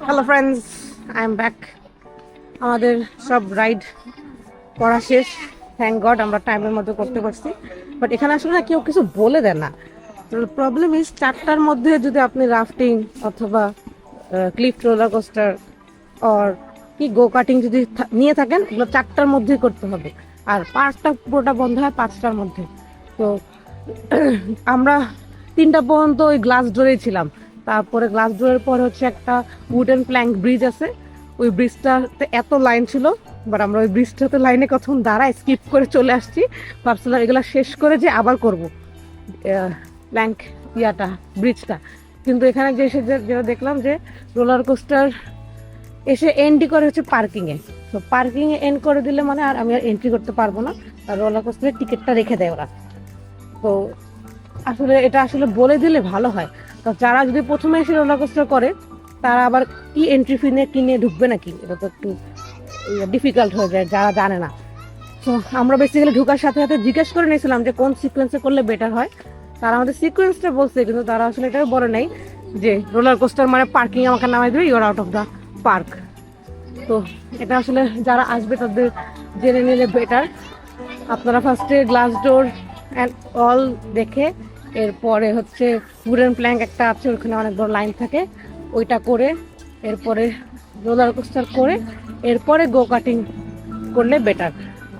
Hello friends, I am back. আমাদের সব ride করা শেষ, থ্যাংক গড আমরা টাইমের মধ্যে করতে পারছি। বাট এখানে আসলে না কেউ কিছু বলে দেয় না। প্রবলেম ইজ 4টার মধ্যে যদি আপনি রাফটিং অথবা ক্লিফ রোলার কোস্টার অর কি গো কাটিং যদি নিয়ে থাকেন, এগুলো 4টার মধ্যেই করতে হবে। আর পার্কটা পুরোটা বন্ধ হয় 5টার মধ্যে। তো আমরা 3টা পর্যন্ত ওই গ্লাস ডোরেই ছিলাম। তারপরে গ্লাস ডোরের পর হচ্ছে একটা উডেন প্ল্যাঙ্ক ব্রিজ আছে, ওই ব্রিজটাতে এত লাইন ছিল, বাট আমরা ওই ব্রিজটাতে লাইনে কখন দাঁড়ায় স্কিপ করে চলে আসছি। ভাবছিলাম এগুলো শেষ করে যে আবার করবো প্ল্যাঙ্ক ব্রিজটা। কিন্তু এখানে যে এসে যেটা দেখলাম যে রোলার কোস্টার এসে এন্ট্রি করে হচ্ছে পার্কিংয়ে। তো পার্কিংয়ে এন্ড করে দিলে মানে আর আমি আর এন্ট্রি করতে পারবো না, আর রোলার কোস্টারের টিকিটটা রেখে দেয় ওরা। তো আসলে এটা আসলে বলে দিলে ভালো হয়, তো যারা যদি প্রথমে এসে রোলার কোস্টার করে তারা আবার কি এন্ট্রি ফি নিয়ে কিনে ঢুকবে নাকি, এটা তো একটু ডিফিকাল্ট হয়ে যায় যারা জানে না। তো আমরা বেসিক্যালি ঢুকার সাথে সাথে জিজ্ঞেস করে নিয়েছিলাম যে কোন সিকোয়েন্সে করলে বেটার হয়। তারা আমাদের সিকোয়েন্সটা বলছে, কিন্তু তারা আসলে এটাও বলে নাই যে রোলার কোস্টার মানে পার্কিং আমাকে নামাই দেবে, your out of the park. তো এটা আসলে যারা আসবে তাদের জেনে নিলে বেটার। আপনারা ফার্স্টে গ্লাস ডোর অ্যান্ড অল দেখে এরপরে হচ্ছে উডেন প্ল্যাঙ্ক একটা আছে, ওখানে অনেক বড় লাইন থাকে, ওইটা করে এরপরে রোলার কোস্টার করে এরপরে গো কাটিং করলে বেটার,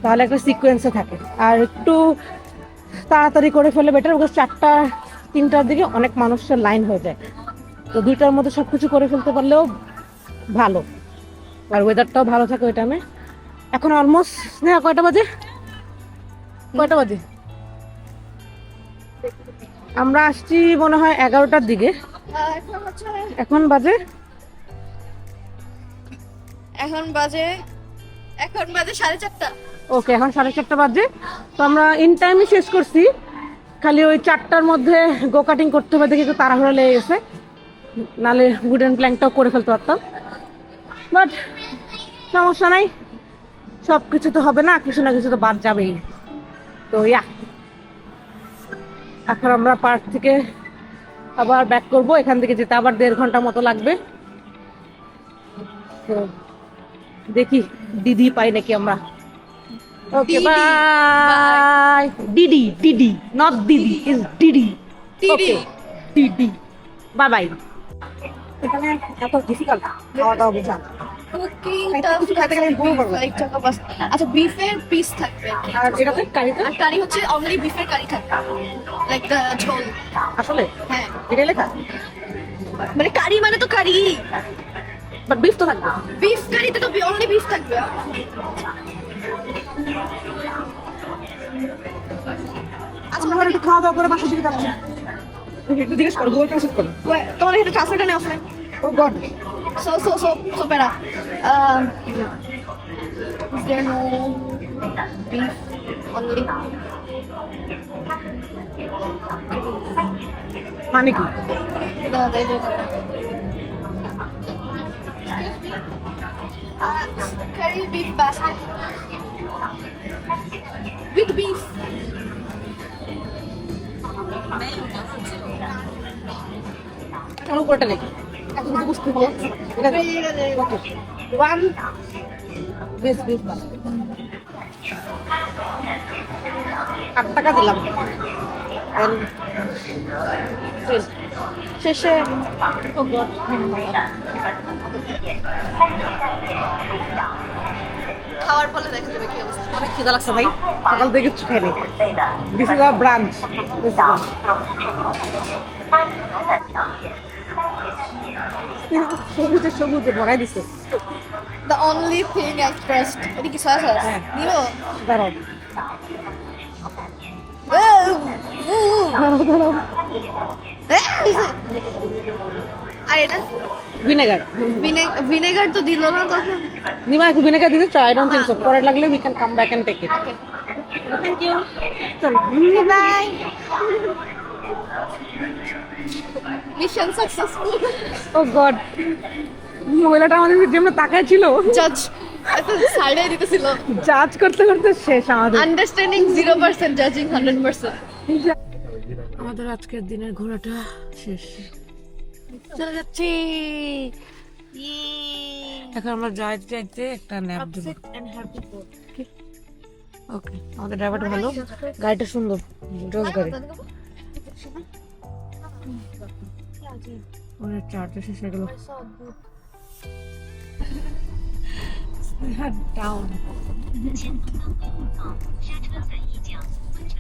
তাহলে একটা সিকোয়েন্সে থাকে। আর একটু তাড়াতাড়ি করে ফেলে বেটার, বিকজ 3টার দিকে অনেক মানুষের লাইন হয়ে যায়। তো 2টার মধ্যে সব কিছু করে ফেলতে পারলেও ভালো, আর ওয়েদারটাও ভালো থাকে ওই টাইমে। এখন অলমোস্ট কয়টা বাজে আমরা আসছি মনে হয় 11টার দিকে। এখন বাজে এখন বাজে 4:30। ওকে, এখন 4:30 বাজে। তো আমরা ইন টাইমই শেষ করছি, খালি ওই 4টার মধ্যে গো কাটিং করতে হবে দেখে একটু তাড়াহুড়া লেগে গেছে, নাহলে উডেন প্ল্যাঙ্কটাও করে ফেলতে পারতাম। বাট সমস্যা নাই, সব কিছু তো হবে না, কিছু না কিছু তো বাদ যাবেই। তো এখন আমরা পার্ক থেকে আবার ব্যাক করবো, এখান থেকে যেতে আবার 1.5 ঘন্টা মতো লাগবে। তো দেখি দিদি পাই নাকি আমরা। Okay bye. D D D D not দিদি, is D D. Okay D D, bye bye. এখানে এত ডিফিকাল্ট খাওয়া দাওয়া বোঝা, কিছু খাইতে গেলে বমি করবে। আচ্ছা, বিফের পিস থাকবে আর এটাতে কারিতে আর কারি হচ্ছে অনলি বিফের কারি থাকবে, লাইক দ্য ঝোল। আসলে হ্যাঁ, এটা লেখা, মানে কারি মানে তো কারি, বাট বিফ তো থাকবে। বিফ কারিতে তো অনলি বিফ থাকবে। আচ্ছা আমরা একটু খাওয়া দাওয়া করে বাসার দিকে যাচ্ছি। একটু জিজ্ঞেস করো, গুগল ট্রান্সলেট করো। তোমার এটা ট্রান্সলেটর নেই offline? Oh God, So better. Is there no beef only? মানে কি? No, they don't. Curry beef basket with beef. আমার উপরটা নেই, এত কিছু বুঝতে হবে। এটা ওকে, 1 বেস বিফ বাস্কেট 8 টাকা দিলাম। And শেষে ও গড, খাওয়ার পরে দেখা যাবে কি অবস্থা। অনেক খিদা লাগছে ভাই, সকাল থেকে কিছু খাইনি। This is our branch. সবুজে সবুজে ভরাই দিছে। The only thing I trust. এটা কি সস? নিও। দাঁড়াও দাঁড়াও, আর এটা ভিনেগার। ভিনেগার তো দিল না তখন। নিমা একটু ভিনেগার দিতে চাই, আই ডোন্ট থিংক সো। পরে লাগলে we can come back and take it. Thank you. Bye. Mission successful. Oh God, মহিলাটা আমাদের যেমন তাকায় ছিল, জাজ এত সাইডে দিতেছিল। জাজ করতে করতে শেষ আমাদের। আন্ডারস্ট্যান্ডিং 0%, জাজিং 100%। আমাদের আজকের দিনের ঘোরাটা শেষ, চলে যাচ্ছি। এখন আমরা যাইতে যাইতে একটা ন্যাপ দেব। and happy both. ওকে, আমাদের ড্রাইভারটা ভালো, গাড়িটা সুন্দর, জোস গাড়ি। ওদের চার্জ এসে সেগুলো ডাউন। 前东方公路下车在一江，温泉。